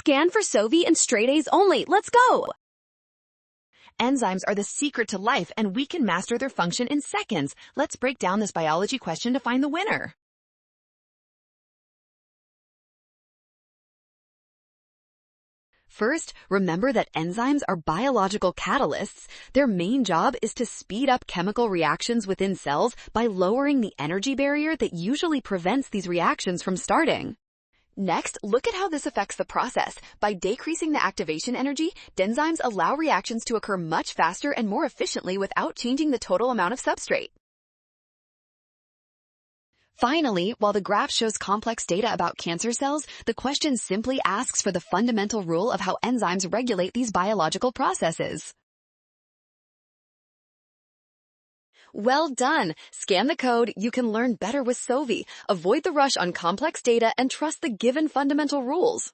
Scan for Sovi and straight A's only. Let's go! Enzymes are the secret to life, and we can master their function in seconds. Let's break down this biology question to find the winner. First, remember that enzymes are biological catalysts. Their main job is to speed up chemical reactions within cells by lowering the energy barrier that usually prevents these reactions from starting. Next, look at how this affects the process. By decreasing the activation energy, enzymes allow reactions to occur much faster and more efficiently without changing the total amount of substrate. Finally, while the graph shows complex data about cancer cells, the question simply asks for the fundamental rule of how enzymes regulate these biological processes. Well done! Scan the code. You can learn better with Sovi. Avoid the rush on complex data and trust the given fundamental rules.